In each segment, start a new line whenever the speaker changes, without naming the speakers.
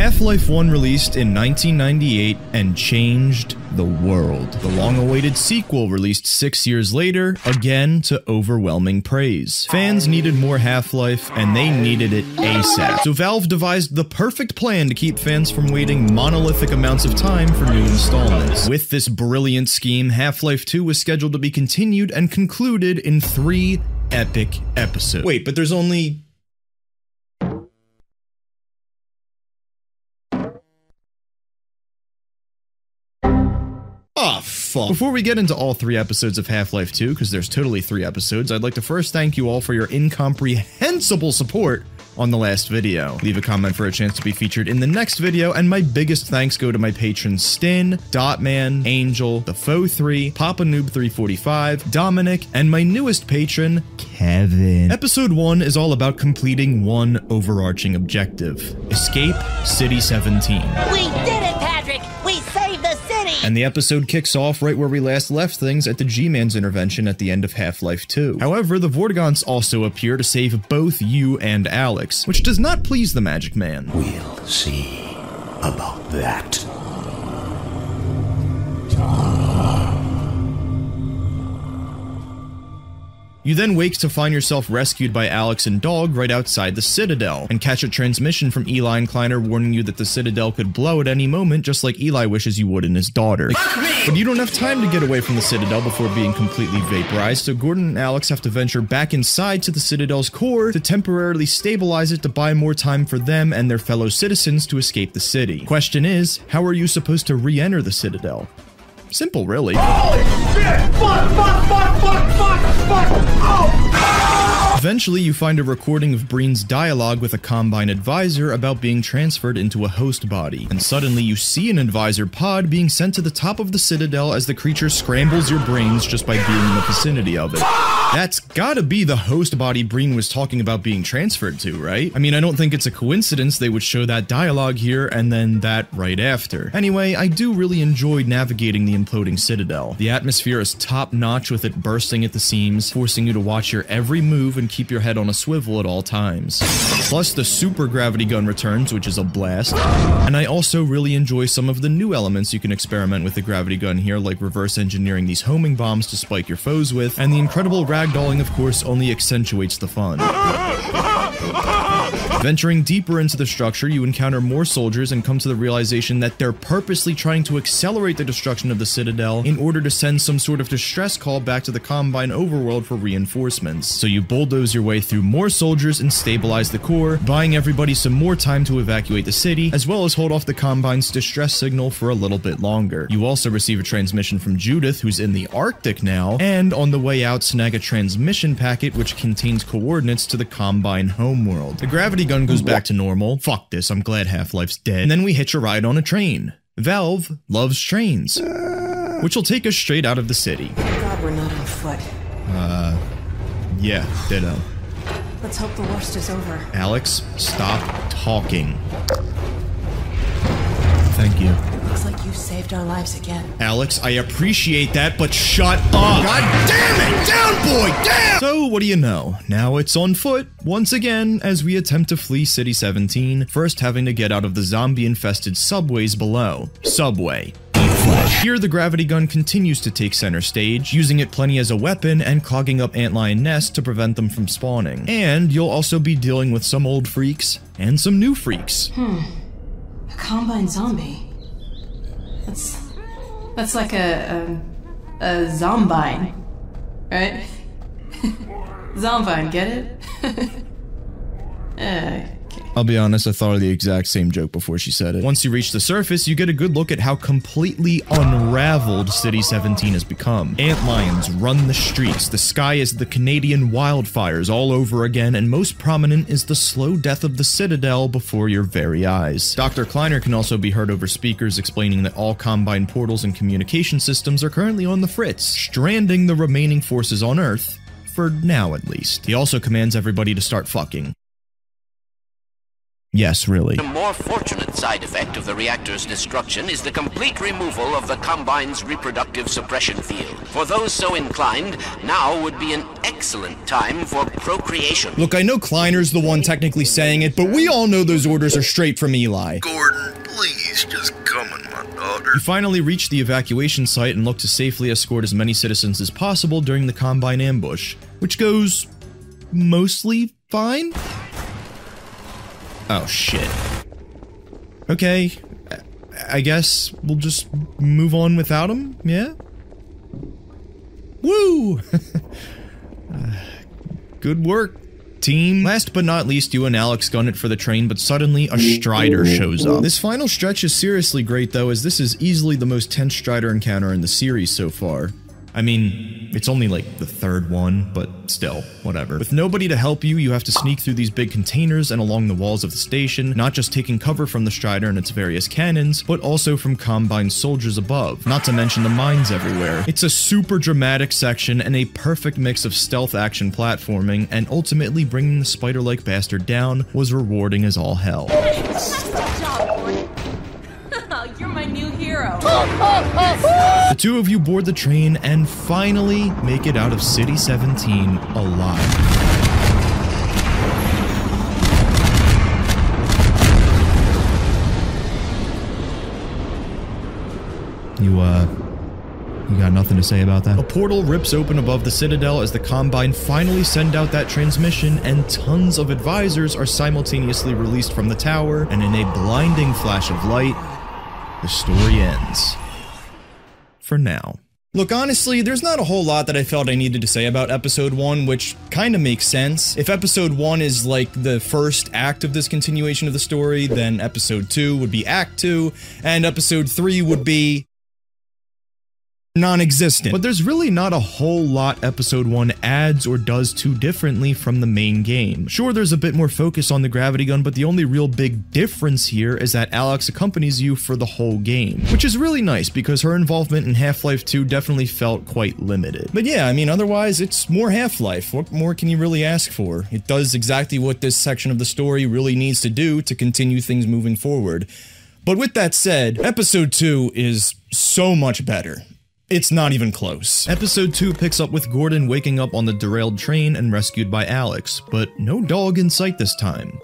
Half-Life 1 released in 1998 and changed the world. The long-awaited sequel released 6 years later, again to overwhelming praise. Fans needed more Half-Life, and they needed it ASAP. So Valve devised the perfect plan to keep fans from waiting monolithic amounts of time for new installments. With this brilliant scheme, Half-Life 2 was scheduled to be continued and concluded in 3 epic episodes. Wait, but there's only... Oh, fuck. Before we get into all 3 episodes of Half-Life 2, because there's totally 3 episodes, I'd like to first thank you all for your incomprehensible support on the last video. Leave a comment for a chance to be featured in the next video, and my biggest thanks go to my patrons Stin, Dotman, Angel, The Foe 3, Papa Noob 345, Dominic, and my newest patron, Kevin. Episode 1 is all about completing one overarching objective: escape City 17.
We did it, Patrick! We saved the city!
And the episode kicks off right where we last left things at the G-Man's intervention at the end of Half-Life 2. However, the Vortigaunts also appear to save both you and Alyx, which does not please the Magic Man.
We'll see about that.
You then wake to find yourself rescued by Alyx and Dog right outside the Citadel, and catch a transmission from Eli and Kleiner warning you that the Citadel could blow at any moment, just like Eli wishes you would in his daughter. But you don't have time to get away from the Citadel before being completely vaporized, so Gordon and Alyx have to venture back inside to the Citadel's core to temporarily stabilize it to buy more time for them and their fellow citizens to escape the city. Question is, how are you supposed to re-enter the Citadel? Simple, really.
Holy shit! Fuck! Oh!
Eventually, you find a recording of Breen's dialogue with a Combine advisor about being transferred into a host body, and suddenly you see an advisor pod being sent to the top of the Citadel as the creature scrambles your brains just by being in the vicinity of it. That's gotta be the host body Breen was talking about being transferred to, right? I mean, I don't think it's a coincidence they would show that dialogue here and then that right after. Anyway, I do really enjoy navigating the imploding Citadel. The atmosphere is top-notch with it bursting at the seams, forcing you to watch your every move and keep your head on a swivel at all times. Plus, the super gravity gun returns, which is a blast. And I also really enjoy some of the new elements you can experiment with the gravity gun here, like reverse engineering these homing bombs to spike your foes with, and the incredible ragdolling, of course, only accentuates the fun. Venturing deeper into the structure, you encounter more soldiers and come to the realization that they're purposely trying to accelerate the destruction of the Citadel in order to send some sort of distress call back to the Combine overworld for reinforcements. So you bulldoze your way through more soldiers and stabilize the core, buying everybody some more time to evacuate the city, as well as hold off the Combine's distress signal for a little bit longer. You also receive a transmission from Judith, who's in the Arctic now, and on the way out snag a transmission packet which contains coordinates to the Combine homeworld. The gravity gun goes back to normal. Fuck this, I'm glad Half-Life's dead. And then we hitch a ride on a train. Valve loves trains, which will take us straight out of the city.
God, we're not on foot.
Yeah, ditto.
Let's hope the worst is over.
Alyx, stop talking. Thank you.
Looks like you saved our lives again.
Alyx, I appreciate that, but shut up! God damn it! Down, boy! Down! So, what do you know? Now it's on foot, once again, as we attempt to flee City 17, first having to get out of the zombie-infested subways below. Subway. Here, the gravity gun continues to take center stage, using it plenty as a weapon and clogging up antlion nests to prevent them from spawning. And you'll also be dealing with some old freaks and some new freaks.
A Combine zombie. That's like a zombine, right? Zombine, get it? Okay.
I'll be honest, I thought of the exact same joke before she said it. Once you reach the surface, you get a good look at how completely unraveled City 17 has become. Antlions run the streets, the sky is the Canadian wildfires all over again, and most prominent is the slow death of the Citadel before your very eyes. Dr. Kleiner can also be heard over speakers explaining that all Combine portals and communication systems are currently on the fritz, stranding the remaining forces on Earth, for now at least. He also commands everybody to start fucking. Yes, really.
The more fortunate side effect of the reactor's destruction is the complete removal of the Combine's reproductive suppression field. For those so inclined, now would be an excellent time for procreation.
Look, I know Kleiner's the one technically saying it, but we all know those orders are straight from Eli.
Gordon, please, just come on, my daughter.
You finally reach the evacuation site and look to safely escort as many citizens as possible during the Combine ambush, which goes mostly fine? Oh, shit. Okay, I guess we'll just move on without him, yeah? Woo! Good work, team. Last but not least, you and Alyx gun it for the train, but suddenly a Strider shows up. This final stretch is seriously great though, as this is easily the most tense Strider encounter in the series so far. I mean, it's only like the third one, but still, whatever. With nobody to help you, you have to sneak through these big containers and along the walls of the station, not just taking cover from the Strider and its various cannons, but also from Combine soldiers above, not to mention the mines everywhere. It's a super dramatic section and a perfect mix of stealth action platforming, and ultimately bringing the spider-like bastard down was rewarding as all hell.
You're my new hero.
The two of you board the train and finally make it out of City 17 alive. You got nothing to say about that? A portal rips open above the Citadel as the Combine finally send out that transmission, and tons of advisors are simultaneously released from the tower, and in a blinding flash of light, the story ends. For now. Look, honestly, there's not a whole lot that I felt I needed to say about episode 1, which kind of makes sense. If episode 1 is like the first act of this continuation of the story, then episode 2 would be act 2, and episode 3 would be non-existent. But there's really not a whole lot episode 1 adds or does too differently from the main game. Sure, there's a bit more focus on the gravity gun, but the only real big difference here is that Alyx accompanies you for the whole game, which is really nice because her involvement in Half-Life 2 definitely felt quite limited. But yeah, I mean, otherwise it's more Half-Life. What more can you really ask for? It does exactly what this section of the story really needs to do to continue things moving forward. But with that said, episode 2 is so much better. It's not even close. Episode 2 picks up with Gordon waking up on the derailed train and rescued by Alyx, but no dog in sight this time.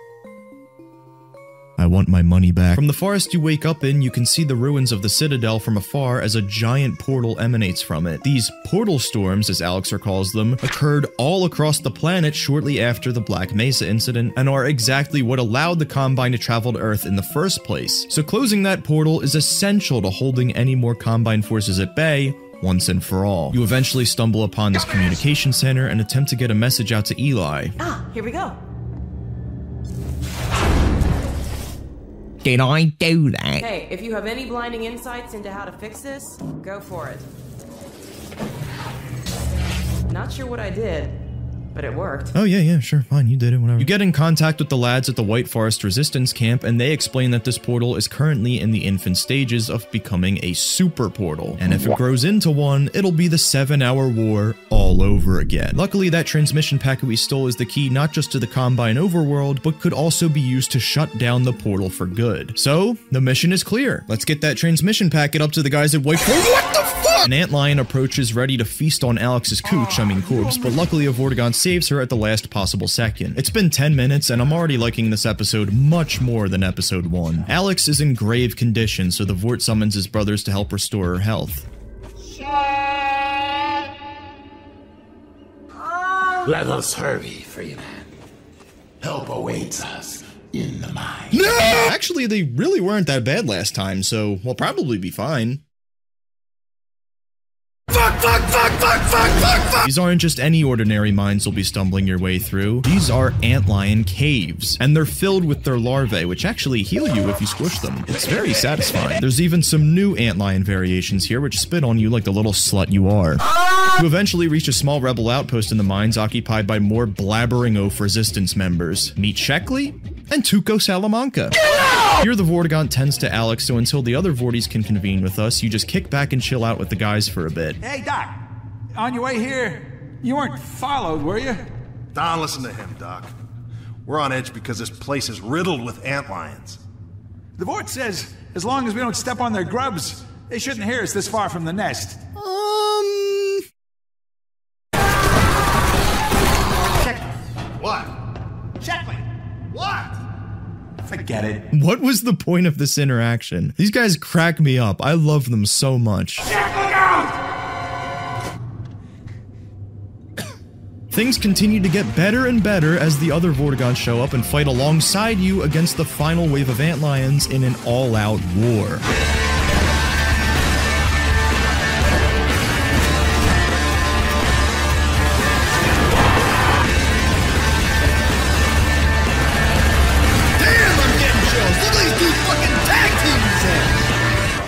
I want my money back. From the forest you wake up in, you can see the ruins of the Citadel from afar as a giant portal emanates from it. These portal storms, as Alyx recalls them, occurred all across the planet shortly after the Black Mesa incident, and are exactly what allowed the Combine to travel to Earth in the first place. So closing that portal is essential to holding any more Combine forces at bay once and for all. You eventually stumble upon this communication center and attempt to get a message out to Eli.
Ah, here we go.
Did I do that?
Hey, if you have any blinding insights into how to fix this, go for it. Not sure what I did, but it worked.
Oh yeah, sure, fine, you did it, whatever. You get in contact with the lads at the White Forest Resistance Camp, and they explain that this portal is currently in the infant stages of becoming a super portal. And if it grows into one, it'll be the 7-hour war all over again. Luckily, that transmission packet we stole is the key not just to the Combine overworld, but could also be used to shut down the portal for good. So, the mission is clear. Let's get that transmission packet up to the guys at White Forest. What the fuck? An antlion approaches ready to feast on Alyx's corpse, but luckily a Vortigaunt saves her at the last possible second. It's been 10 minutes and I'm already liking this episode much more than episode 1. Alyx is in grave condition, so the Vort summons his brothers to help restore her health.
Let us hurry, Freeman. Help awaits us in the mine.
No! Actually, they really weren't that bad last time, so we'll probably be fine. Fuck! These aren't just any ordinary mines you'll be stumbling your way through. These are antlion caves, and they're filled with their larvae, which actually heal you if you squish them. It's very satisfying. There's even some new antlion variations here, which spit on you like the little slut you are. You eventually reach a small rebel outpost in the mines occupied by more blabbering oaf resistance members. Meet Sheckley and Tuco Salamanca. Here the Vortigaunt tends to Alyx, so until the other Vorties can convene with us, you just kick back and chill out with the guys for a bit.
Hey, Doc. On your way here, you weren't followed, were you?
Don't listen to him, Doc.
We're on edge because this place is riddled with antlions.
The Vort says, as long as we don't step on their grubs, they shouldn't hear us this far from the nest.
What?
Checkmate! What? Forget it.
What was the point of this interaction? These guys crack me up. I love them so much. Things continue to get better and better as the other Vortigaunts show up and fight alongside you against the final wave of antlions in an all-out war.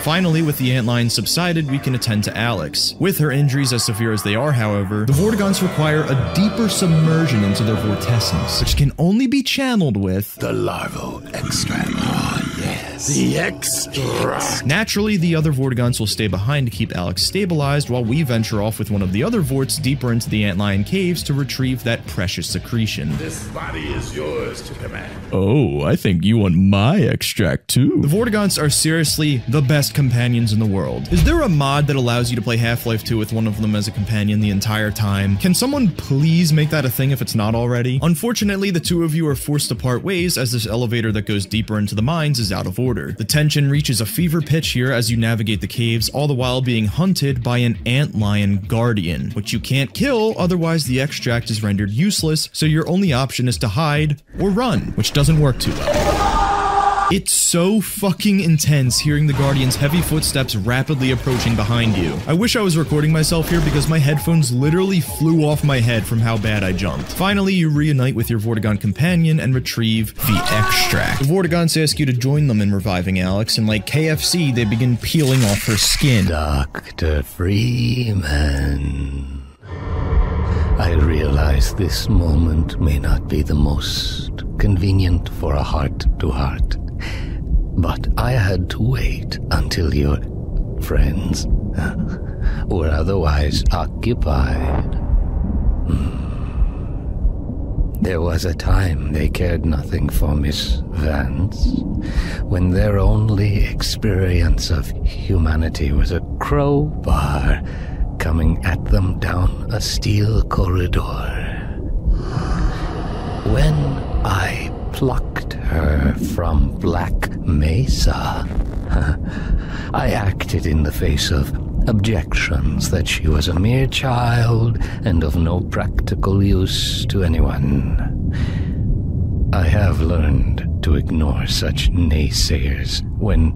Finally, with the antlions subsided, we can attend to Alyx. With her injuries as severe as they are, however, the Vortigaunts require a deeper submersion into their vortessence, which can only be channeled with
the larval extract. Oh, yes. The extract.
Naturally, the other Vortigaunts will stay behind to keep Alyx stabilized while we venture off with one of the other Vorts deeper into the antlion caves to retrieve that precious secretion.
This body is yours to command.
Oh, I think you want my extract too. The Vortigaunts are seriously the best companions in the world. Is there a mod that allows you to play Half-Life 2 with one of them as a companion the entire time? Can someone please make that a thing if it's not already? Unfortunately, the two of you are forced to part ways as this elevator that goes deeper into the mines is out of order. The tension reaches a fever pitch here as you navigate the caves, all the while being hunted by an antlion guardian, which you can't kill, otherwise the extract is rendered useless, so your only option is to hide or run, which doesn't work too well. It's so fucking intense hearing the Guardian's heavy footsteps rapidly approaching behind you. I wish I was recording myself here because my headphones literally flew off my head from how bad I jumped. Finally, you reunite with your Vortigaunt companion and retrieve the extract. The Vortigaunts ask you to join them in reviving Alyx, and like KFC, they begin peeling off her skin.
Dr. Freeman. I realize this moment may not be the most convenient for a heart-to-heart. But I had to wait until your friends were otherwise occupied. There was a time they cared nothing for Miss Vance, when their only experience of humanity was a crowbar coming at them down a steel corridor. When I plucked her from Black Mesa, I acted in the face of objections that she was a mere child and of no practical use to anyone. I have learned to ignore such naysayers when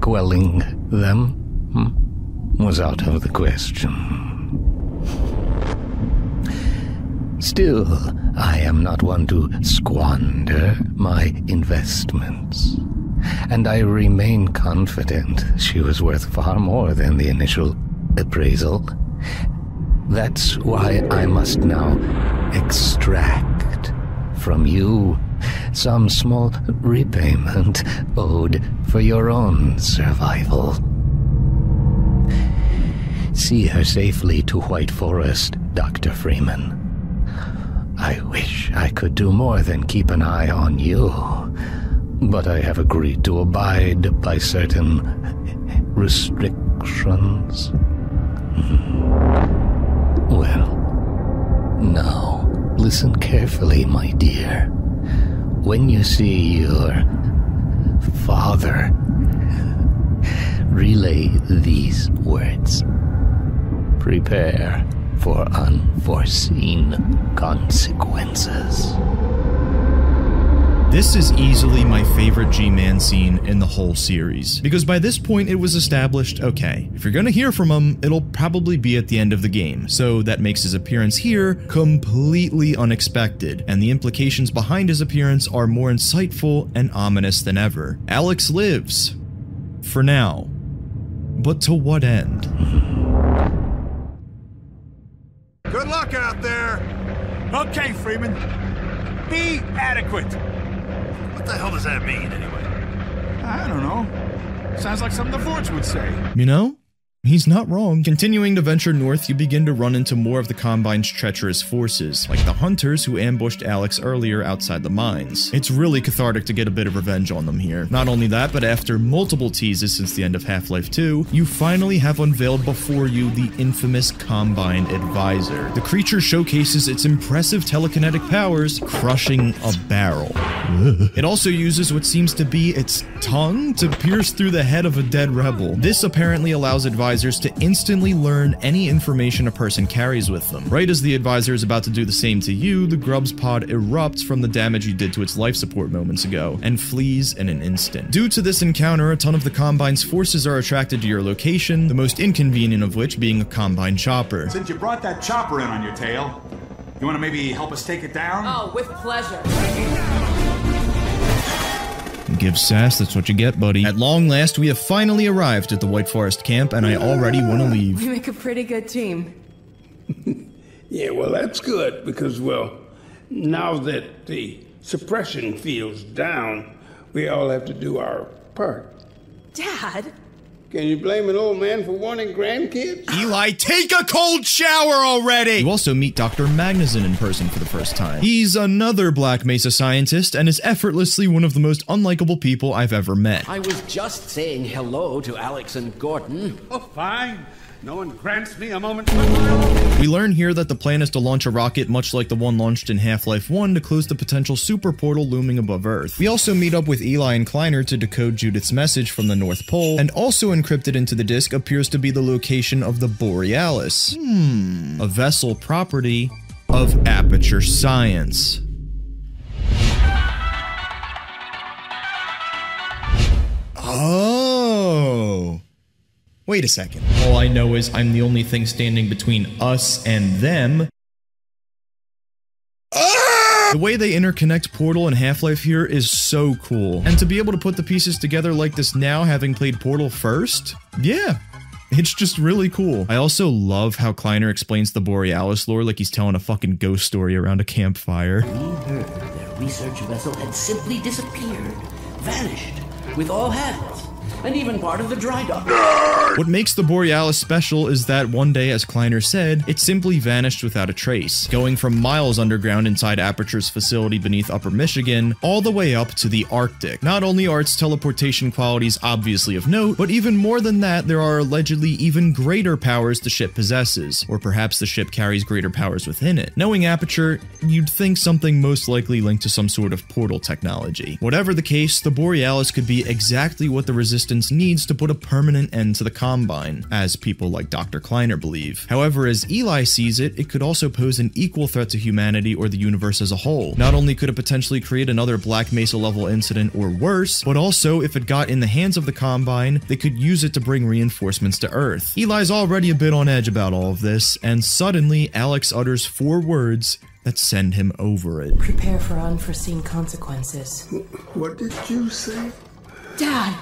quelling them was out of the question. Still, I am not one to squander my investments, and I remain confident she was worth far more than the initial appraisal. That's why I must now extract from you some small repayment owed for your own survival. See her safely to White Forest, Dr. Freeman. I wish I could do more than keep an eye on you, but I have agreed to abide by certain restrictions. Well, now, listen carefully, my dear. When you see your father, relay these words. Prepare for unforeseen consequences.
This is easily my favorite G-Man scene in the whole series, because by this point it was established, okay, if you're gonna hear from him, it'll probably be at the end of the game, so that makes his appearance here completely unexpected, and the implications behind his appearance are more insightful and ominous than ever. Alyx lives. For now. But to what end?
Good luck out there!
Okay, Freeman. Be adequate.
What the hell does that mean, anyway?
I don't know. Sounds like something the Forge would say.
You know, He's not wrong. Continuing to venture north, you begin to run into more of the Combine's treacherous forces, like the Hunters who ambushed Alyx earlier outside the mines. It's really cathartic to get a bit of revenge on them here. Not only that, but after multiple teases since the end of Half-Life 2, you finally have unveiled before you the infamous Combine Advisor. The creature showcases its impressive telekinetic powers, crushing a barrel. It also uses what seems to be its tongue to pierce through the head of a dead rebel. This apparently allows advisors to instantly learn any information a person carries with them. Right as the advisor is about to do the same to you, the Grub's pod erupts from the damage you did to its life support moments ago, and flees in an instant. Due to this encounter, a ton of the Combine's forces are attracted to your location, the most inconvenient of which being a Combine chopper.
Since you brought that chopper in on your tail, you want to maybe help us take it down?
Oh, with pleasure.
Give sass, that's what you get, buddy. At long last, we have finally arrived at the White Forest camp, and I already want to leave.
We make a pretty good team.
Yeah, well, that's good, because, well, now that the suppression field's down, we all have to do our part.
Dad?
Can you blame an old man for wanting grandkids?
Eli, take a cold shower already! You also meet Dr. Magnuson in person for the first time. He's another Black Mesa scientist and is effortlessly one of the most unlikable people I've ever met.
I was just saying hello to Alyx and Gordon.
Oh, fine. No one grants me a moment.
We learn here that the plan is to launch a rocket much like the one launched in Half-Life 1 to close the potential superportal looming above Earth. We also meet up with Eli and Kleiner to decode Judith's message from the North Pole, and also encrypted into the disk appears to be the location of the Borealis. A vessel property of Aperture Science. Oh. Wait a second. All I know is I'm the only thing standing between us and them. The way they interconnect Portal and Half-Life here is so cool. And to be able to put the pieces together like this now, having played Portal first, yeah. It's just really cool. I also love how Kleiner explains the Borealis lore like he's telling a fucking ghost story around a campfire.
We heard their research vessel had simply disappeared, vanished, with all hands. And even part of the dry dock.
What makes the Borealis special is that one day, as Kleiner said, it simply vanished without a trace, going from miles underground inside Aperture's facility beneath Upper Michigan, all the way up to the Arctic. Not only are its teleportation qualities obviously of note, but even more than that, there are allegedly even greater powers the ship possesses, or perhaps the ship carries greater powers within it. Knowing Aperture, you'd think something most likely linked to some sort of portal technology. Whatever the case, the Borealis could be exactly what the Resistance needs to put a permanent end to the Combine, as people like Dr. Kleiner believe. However, as Eli sees it, it could also pose an equal threat to humanity or the universe as a whole. Not only could it potentially create another Black Mesa level incident or worse, but also if it got in the hands of the Combine, they could use it to bring reinforcements to Earth. Eli's already a bit on edge about all of this, and suddenly Alyx utters 4 words that send him over it.
Prepare for unforeseen consequences.
What did you say?
Dad!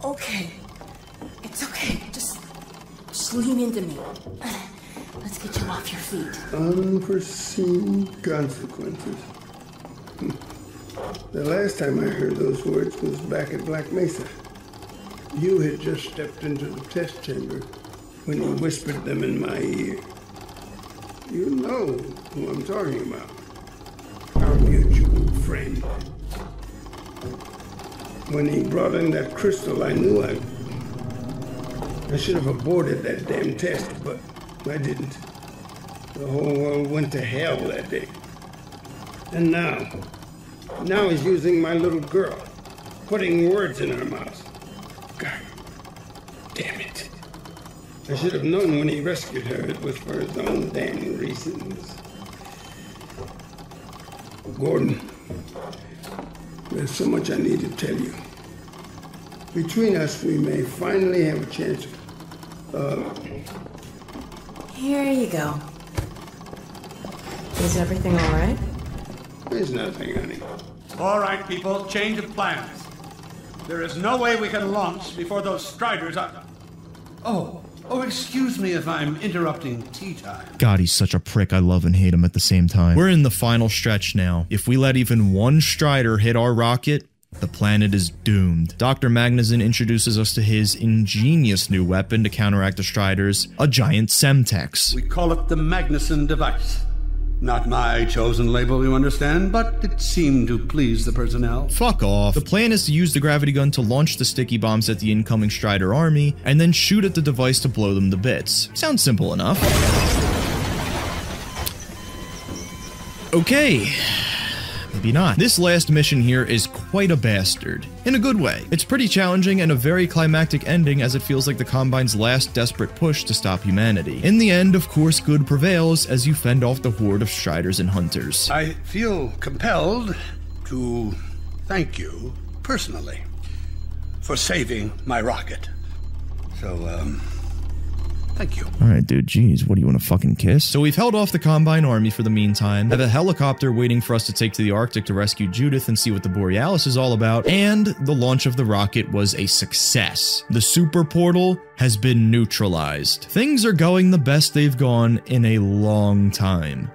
Okay. It's okay. Just lean into me. Let's get you off your feet.
Unforeseen consequences. The last time I heard those words was back at Black Mesa. You had just stepped into the test chamber when he whispered them in my ear. You know who I'm talking about. Our mutual friend. When he brought in that crystal, I knew I should have aborted that damn test, but I didn't. The whole world went to hell that day. And now he's using my little girl, putting words in her mouth. God damn it. I should have known when he rescued her it was for his own damn reasons. Gordon, there's so much I need to tell you. Between us, we may finally have a chance
Here you go. Is everything all right?
There's nothing, honey.
All right, people, change of plans. There is no way we can launch before those Striders are... Oh, excuse me if I'm interrupting tea time.
God, he's such a prick. I love and hate him at the same time. We're in the final stretch now. If we let even one Strider hit our rocket, The planet is doomed. Dr. Magnuson introduces us to his ingenious new weapon to counteract the Striders, a giant Semtex.
We call it the Magnuson device. Not my chosen label, you understand, but it seemed to please the personnel.
Fuck off. The plan is to use the gravity gun to launch the sticky bombs at the incoming Strider army, and then shoot at the device to blow them to bits. Sounds simple enough. Okay. Maybe not. This last mission here is quite a bastard. In a good way. It's pretty challenging and a very climactic ending, as it feels like the Combine's last desperate push to stop humanity. In the end, of course, good prevails as you fend off the horde of Striders and Hunters.
I feel compelled to thank you personally for saving my rocket. So, thank you.
Alright, dude, geez, what do you want to fucking kiss? So we've held off the Combine army for the meantime, have a helicopter waiting for us to take to the Arctic to rescue Judith and see what the Borealis is all about, and the launch of the rocket was a success. The super portal has been neutralized. Things are going the best they've gone in a long time.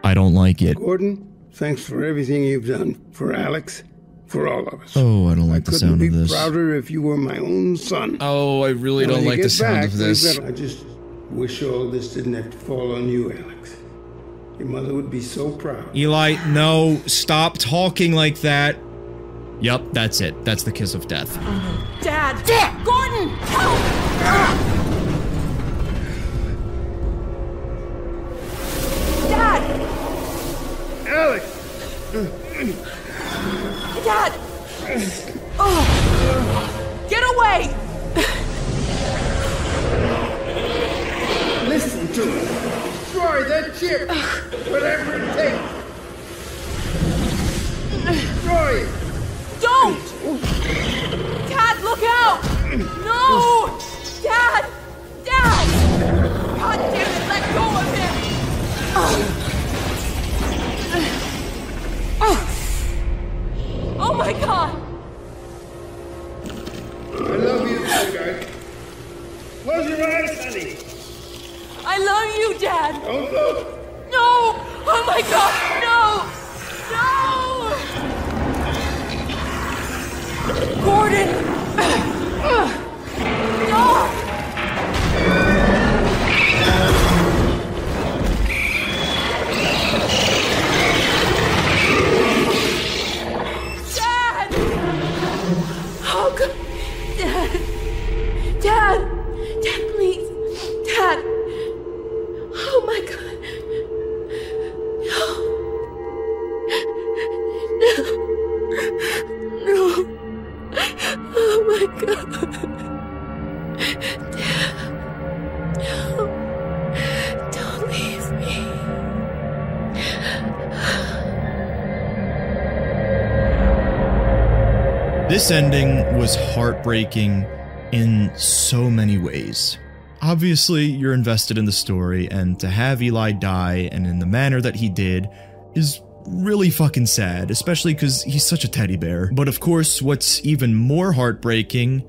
I don't like it.
Gordon, thanks for everything you've done. For Alyx. For all of us.
Oh, I don't like the sound of this.
I couldn't be prouder if you were my own son.
Oh, I really don't like the sound of this.
I just wish all this didn't have to fall on you, Alyx. Your mother would be so proud.
Eli, no, stop talking like that. Yup, that's it. That's the kiss of death.
Dad! Gordon! Help! Dad!
Alyx!
Dad! Oh! Get away!
Listen to me. Destroy that ship. Whatever it takes. Destroy it.
Don't! Dad, look out! No! Dad! Dad! God damn it, let go of him! Oh my God!
I love you, sweetheart. Close your eyes, honey.
I love you, Dad!
Don't look!
No! Oh my God! No! No! Gordon! No! Dad! Oh God! Dad! Dad, please! Dad! Oh my God! No! No! Oh my God! Dad! No! Don't leave me!
This ending was heartbreaking in so many ways. Obviously, you're invested in the story, and to have Eli die, and in the manner that he did, is really fucking sad, especially because he's such a teddy bear. But of course, what's even more heartbreaking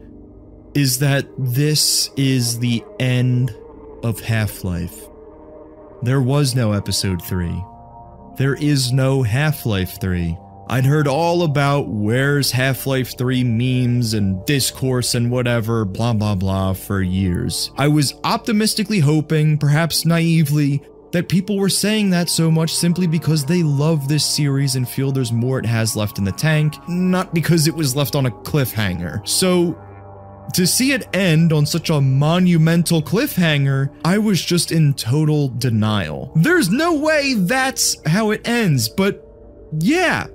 is that this is the end of Half-Life. There was no Episode 3. There is no Half-Life 3. I'd heard all about where's Half-Life 3 memes and discourse and whatever, blah blah blah, for years. I was optimistically hoping, perhaps naively, that people were saying that so much simply because they love this series and feel there's more it has left in the tank, not because it was left on a cliffhanger. So, to see it end on such a monumental cliffhanger, I was just in total denial. There's no way that's how it ends, but yeah.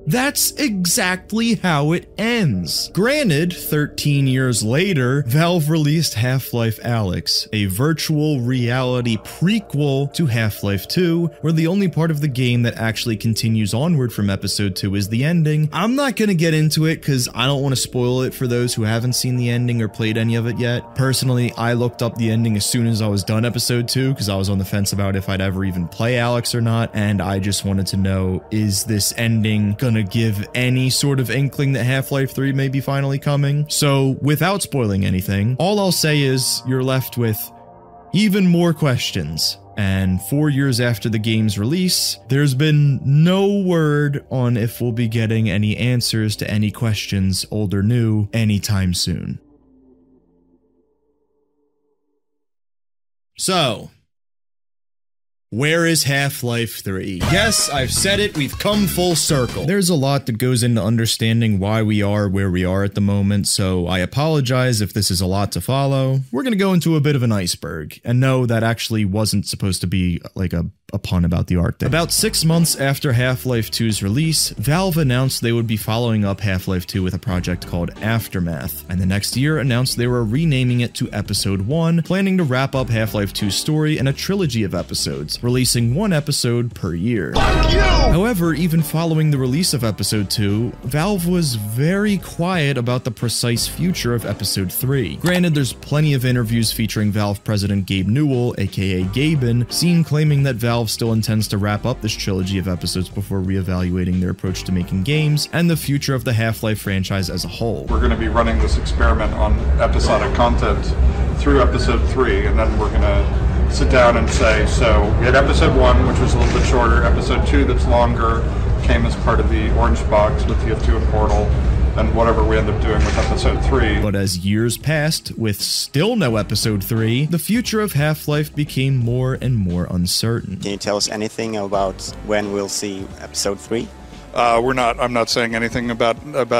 That's exactly how it ends. Granted, 13 years later, Valve released Half-Life Alyx, a virtual reality prequel to Half-Life 2, where the only part of the game that actually continues onward from Episode 2 is the ending. I'm not gonna get into it because I don't want to spoil it for those who haven't seen the ending or played any of it yet. Personally, I looked up the ending as soon as I was done Episode 2 because I was on the fence about if I'd ever even play Alyx or not, and I just wanted to know, is this ending gonna give any sort of inkling that Half-Life 3 may be finally coming? So, without spoiling anything, all I'll say is you're left with even more questions. And 4 years after the game's release, there's been no word on if we'll be getting any answers to any questions, old or new, anytime soon. So, where is Half-Life 3? Yes, I've said it, we've come full circle. There's a lot that goes into understanding why we are where we are at the moment, so I apologize if this is a lot to follow. We're gonna go into a bit of an iceberg, and no, that actually wasn't supposed to be like a pun about the Arctic. About 6 months after Half-Life 2's release, Valve announced they would be following up Half-Life 2 with a project called Aftermath, and the next year announced they were renaming it to Episode 1, planning to wrap up Half-Life 2's story in a trilogy of episodes, releasing 1 episode per year. However, even following the release of Episode 2, Valve was very quiet about the precise future of Episode 3. Granted, there's plenty of interviews featuring Valve President Gabe Newell, aka Gaben, seen claiming that Valve still intends to wrap up this trilogy of episodes before reevaluating their approach to making games and the future of the Half-Life franchise as a whole.
We're going to be running this experiment on episodic content through Episode 3, and then we're going to sit down and say, so we had Episode 1, which was a little bit shorter, Episode 2 that's longer, came as part of the Orange Box with TF2 and Portal, and whatever we end up doing with Episode 3.
But as years passed, with still no Episode 3, the future of Half-Life became more and more uncertain.
Can you tell us anything about when we'll see Episode 3?
I'm not saying anything about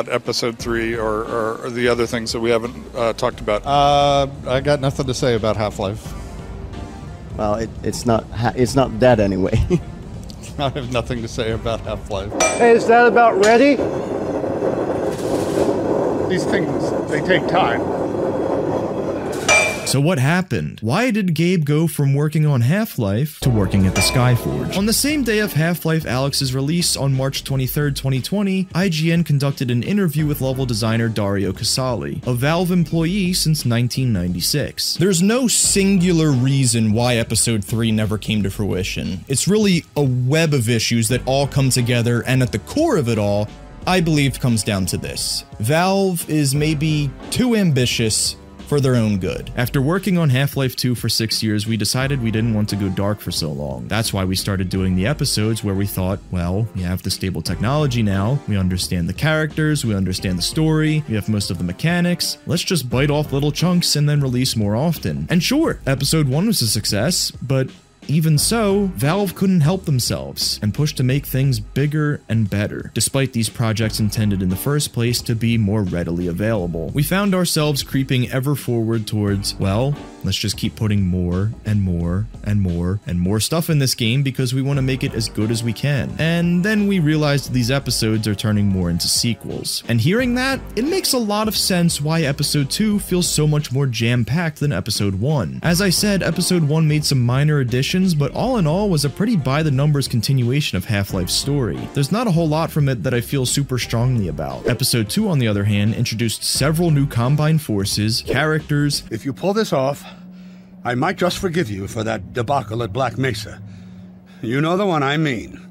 Episode 3 or the other things that we haven't talked about.
I got nothing to say about Half-Life.
Well, it's not dead anyway.
I have nothing to say about Half-Life.
Hey, is that about ready?
These things, they take time.
So what happened? Why did Gabe go from working on Half-Life to working at the Skyforge? On the same day of Half-Life Alyx's release on March 23rd, 2020, IGN conducted an interview with level designer Dario Casali, a Valve employee since 1996. There's no singular reason why Episode 3 never came to fruition. It's really a web of issues that all come together, and at the core of it all, I believe comes down to this. Valve is maybe too ambitious for their own good. After working on Half-Life 2 for 6 years, we decided we didn't want to go dark for so long. That's why we started doing the episodes where we thought, well, we have the stable technology now, we understand the characters, we understand the story, we have most of the mechanics, let's just bite off little chunks and then release more often. And sure, Episode 1 was a success, but even so, Valve couldn't help themselves and pushed to make things bigger and better, despite these projects intended in the first place to be more readily available. We found ourselves creeping ever forward towards, well, let's just keep putting more and more and more and more stuff in this game because we want to make it as good as we can. And then we realized these episodes are turning more into sequels. And hearing that, it makes a lot of sense why Episode 2 feels so much more jam-packed than Episode 1. As I said, Episode 1 made some minor additions, but all in all was a pretty by-the-numbers continuation of Half-Life's story. There's not a whole lot from it that I feel super strongly about. Episode 2, on the other hand, introduced several new Combine forces, characters.
If you pull this off, I might just forgive you for that debacle at Black Mesa. You know the one I mean.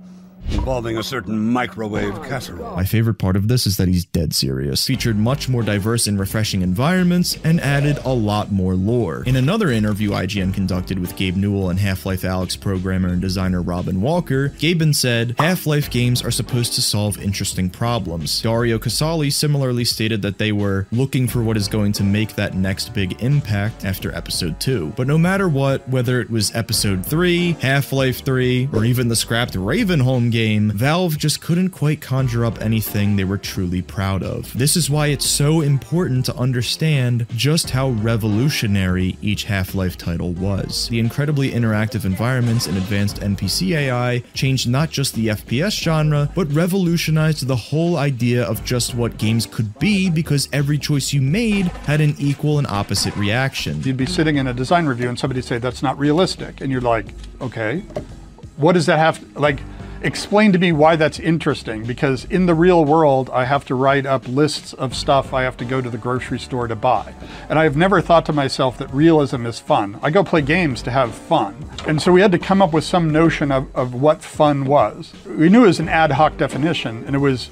Involving a certain microwave casserole.
My favorite part of this is that he's dead serious. Featured much more diverse and refreshing environments, and added a lot more lore. In another interview IGN conducted with Gabe Newell and Half-Life Alyx programmer and designer Robin Walker, Gaben said, Half-Life games are supposed to solve interesting problems. Dario Casali similarly stated that they were looking for what is going to make that next big impact after Episode 2. But no matter what, whether it was Episode 3, Half-Life 3, or even the scrapped Ravenholm game, Valve just couldn't quite conjure up anything they were truly proud of. This is why it's so important to understand just how revolutionary each Half-Life title was. The incredibly interactive environments and advanced NPC AI changed not just the FPS genre, but revolutionized the whole idea of just what games could be because every choice you made had an equal and opposite reaction.
You'd be sitting in a design review and somebody'd say, that's not realistic. And you're like, okay, what does that have to, like, explain to me why that's interesting, because in the real world, I have to write up lists of stuff I have to go to the grocery store to buy. And I've never thought to myself that realism is fun. I go play games to have fun. And so we had to come up with some notion of what fun was. We knew it was an ad hoc definition, and it was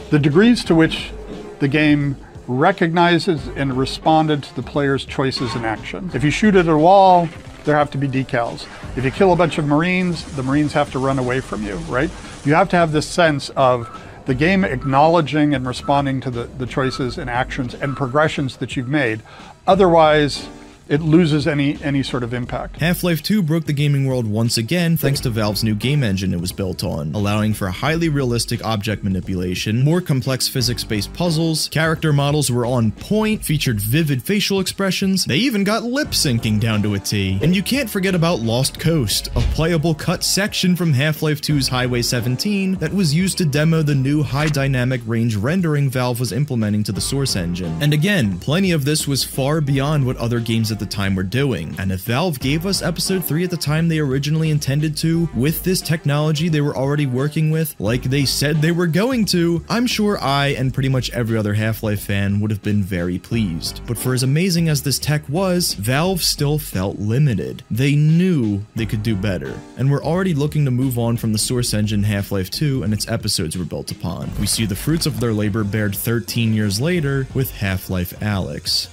the degrees to which the game recognizes and responded to the player's choices and actions. If you shoot at a wall, there have to be decals. If you kill a bunch of Marines, the Marines have to run away from you, right? You have to have this sense of the game acknowledging and responding to the choices and actions and progressions that you've made. Otherwise, it loses any sort of impact.
Half-Life 2 broke the gaming world once again thanks to Valve's new game engine it was built on, allowing for highly realistic object manipulation, more complex physics-based puzzles, character models were on point, featured vivid facial expressions, they even got lip-syncing down to a T. And you can't forget about Lost Coast, a playable cut section from Half-Life 2's Highway 17 that was used to demo the new high dynamic range rendering Valve was implementing to the Source engine. And again, plenty of this was far beyond what other games at the time were doing, and if Valve gave us episode 3 at the time they originally intended to, with this technology they were already working with, like they said they were going to, I'm sure I and pretty much every other Half-Life fan would have been very pleased. But for as amazing as this tech was, Valve still felt limited. They knew they could do better, and were already looking to move on from the Source engine Half-Life 2 and its episodes were built upon. We see the fruits of their labor bared 13 years later with Half-Life Alyx.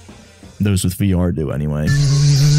Those with VR do anyway.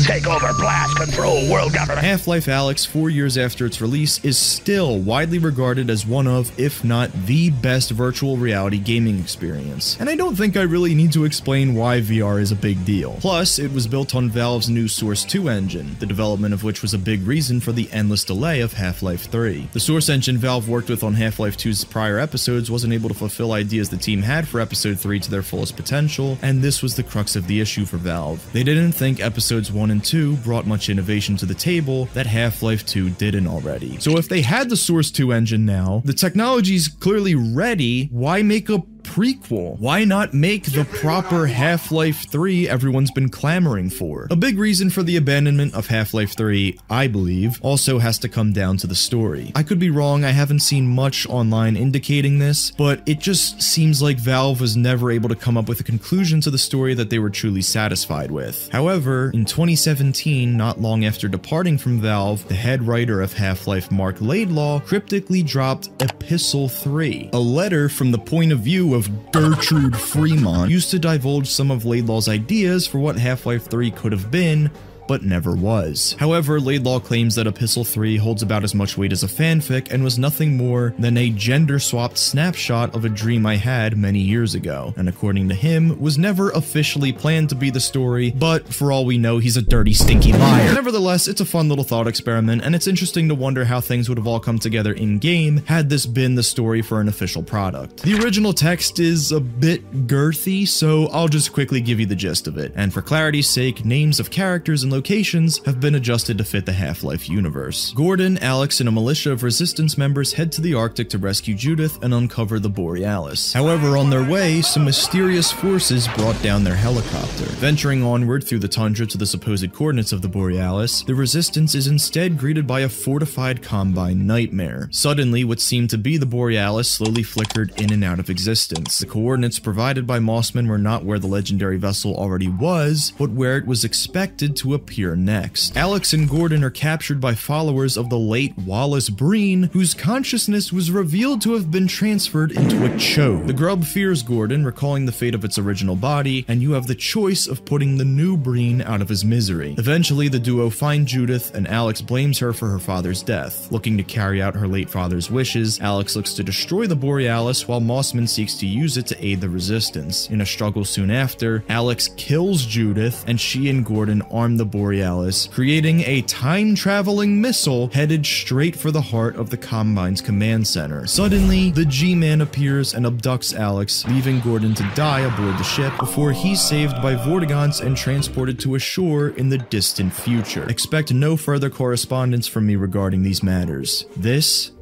Take over blast control, world government.
Half-Life Alyx, 4 years after its release, is still widely regarded as one of, if not the best virtual reality gaming experience. And I don't think I really need to explain why VR is a big deal. Plus, it was built on Valve's new Source 2 engine, the development of which was a big reason for the endless delay of Half-Life 3. The Source engine Valve worked with on Half-Life 2's prior episodes wasn't able to fulfill ideas the team had for episode 3 to their fullest potential, and this was the crux of the issue for Valve. They didn't think episodes 1 and 2 brought much innovation to the table that Half-Life 2 didn't already. So if they had the Source 2 engine now, the technology's clearly ready, why make a prequel? Why not make the proper Half-Life 3 everyone's been clamoring for? A big reason for the abandonment of Half-Life 3, I believe, also has to come down to the story. I could be wrong, I haven't seen much online indicating this, but it just seems like Valve was never able to come up with a conclusion to the story that they were truly satisfied with. However, in 2017, not long after departing from Valve, the head writer of Half-Life, Marc Laidlaw, cryptically dropped Epistle 3, a letter from the point of view of Gertrude Freeman, used to divulge some of Laidlaw's ideas for what Half-Life 3 could have been, but never was. However, Laidlaw claims that Epistle 3 holds about as much weight as a fanfic and was nothing more than a gender-swapped snapshot of a dream I had many years ago, and according to him, was never officially planned to be the story, but for all we know, he's a dirty, stinky liar. Nevertheless, it's a fun little thought experiment, and it's interesting to wonder how things would have all come together in-game had this been the story for an official product. The original text is a bit girthy, so I'll just quickly give you the gist of it, and for clarity's sake, names of characters and locations have been adjusted to fit the Half-Life universe. Gordon, Alyx, and a militia of Resistance members head to the Arctic to rescue Judith and uncover the Borealis. However, on their way, some mysterious forces brought down their helicopter. Venturing onward through the tundra to the supposed coordinates of the Borealis, the Resistance is instead greeted by a fortified Combine nightmare. Suddenly, what seemed to be the Borealis slowly flickered in and out of existence. The coordinates provided by Mossman were not where the legendary vessel already was, but where it was expected to appear next. Alyx and Gordon are captured by followers of the late Wallace Breen, whose consciousness was revealed to have been transferred into a choke. The grub fears Gordon, recalling the fate of its original body, and you have the choice of putting the new Breen out of his misery. Eventually, the duo find Judith, and Alyx blames her for her father's death. Looking to carry out her late father's wishes, Alyx looks to destroy the Borealis while Mossman seeks to use it to aid the Resistance. In a struggle soon after, Alyx kills Judith, and she and Gordon arm the Borealis, creating a time-traveling missile headed straight for the heart of the Combine's command center. Suddenly, the G-Man appears and abducts Alyx, leaving Gordon to die aboard the ship before he's saved by Vortigons and transported to a shore in the distant future. Expect no further correspondence from me regarding these matters. This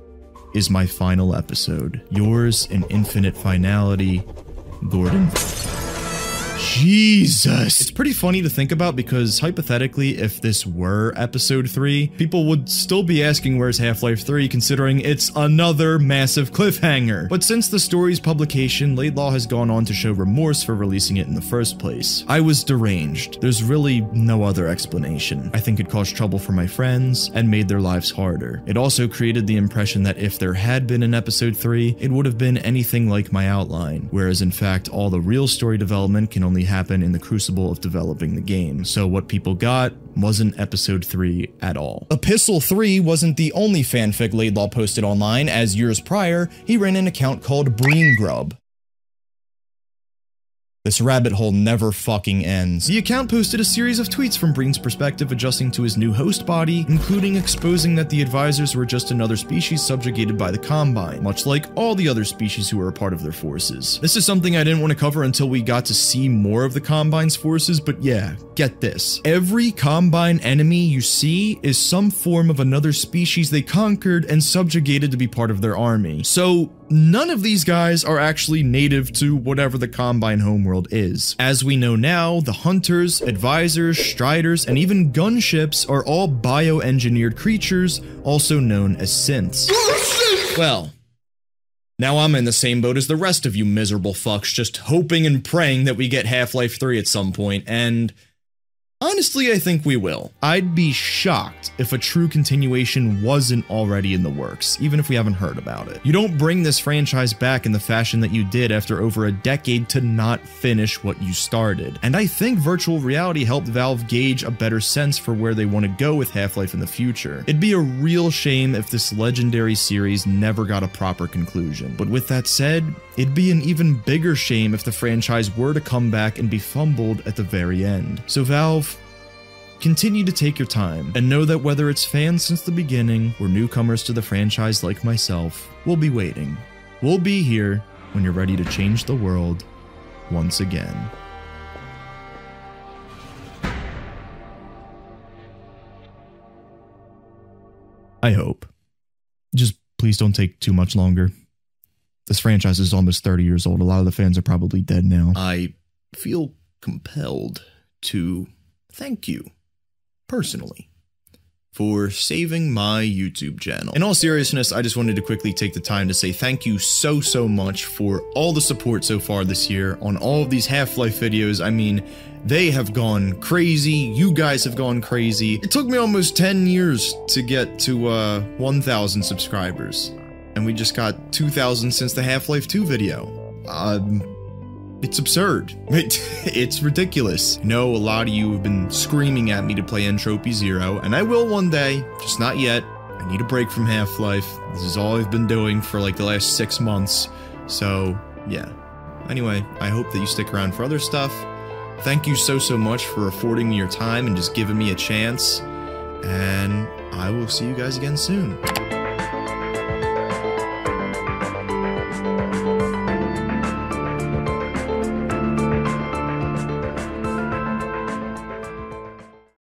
is my final episode. Yours in infinite finality, Gordon. Jesus! It's pretty funny to think about because, hypothetically, if this were episode 3, people would still be asking where's Half-Life 3 considering it's another massive cliffhanger. But since the story's publication, Laidlaw has gone on to show remorse for releasing it in the first place. I was deranged. There's really no other explanation. I think it caused trouble for my friends and made their lives harder. It also created the impression that if there had been an episode 3, it would have been anything like my outline, whereas in fact all the real story development can only only happen in the crucible of developing the game, so what people got wasn't episode 3 at all. Epistle 3 wasn't the only fanfic Laidlaw posted online, as years prior, he ran an account called Breen Grub. This rabbit hole never fucking ends. The account posted a series of tweets from Breen's perspective adjusting to his new host body, including exposing that the advisors were just another species subjugated by the Combine, much like all the other species who were a part of their forces. This is something I didn't want to cover until we got to see more of the Combine's forces, but yeah, get this. Every Combine enemy you see is some form of another species they conquered and subjugated to be part of their army. So none of these guys are actually native to whatever the Combine homeworld is. As we know now, the Hunters, Advisors, Striders, and even gunships are all bioengineered creatures, also known as synths. Well, now I'm in the same boat as the rest of you miserable fucks, just hoping and praying that we get Half-Life 3 at some point, and honestly, I think we will. I'd be shocked if a true continuation wasn't already in the works, even if we haven't heard about it. You don't bring this franchise back in the fashion that you did after over a decade to not finish what you started. And I think virtual reality helped Valve gauge a better sense for where they want to go with Half-Life in the future. It'd be a real shame if this legendary series never got a proper conclusion. But with that said, it'd be an even bigger shame if the franchise were to come back and be fumbled at the very end. So Valve, continue to take your time, and know that whether it's fans since the beginning or newcomers to the franchise like myself, we'll be waiting. We'll be here when you're ready to change the world once again. I hope. Just please don't take too much longer. This franchise is almost 30 years old. A lot of the fans are probably dead now. I feel compelled to thank you personally for saving my YouTube channel. In all seriousness, I just wanted to quickly take the time to say thank you so much for all the support so far this year on all of these Half-Life videos. I mean, they have gone crazy. You guys have gone crazy. It took me almost 10 years to get to 1,000 subscribers, and we just got 2,000 since the Half-Life 2 video. It's absurd. It's ridiculous. I know a lot of you have been screaming at me to play Entropy Zero, and I will one day, just not yet. I need a break from Half-Life. This is all I've been doing for like the last 6 months. So, yeah. Anyway, I hope that you stick around for other stuff. Thank you so much for affording me your time and just giving me a chance. And I will see you guys again soon.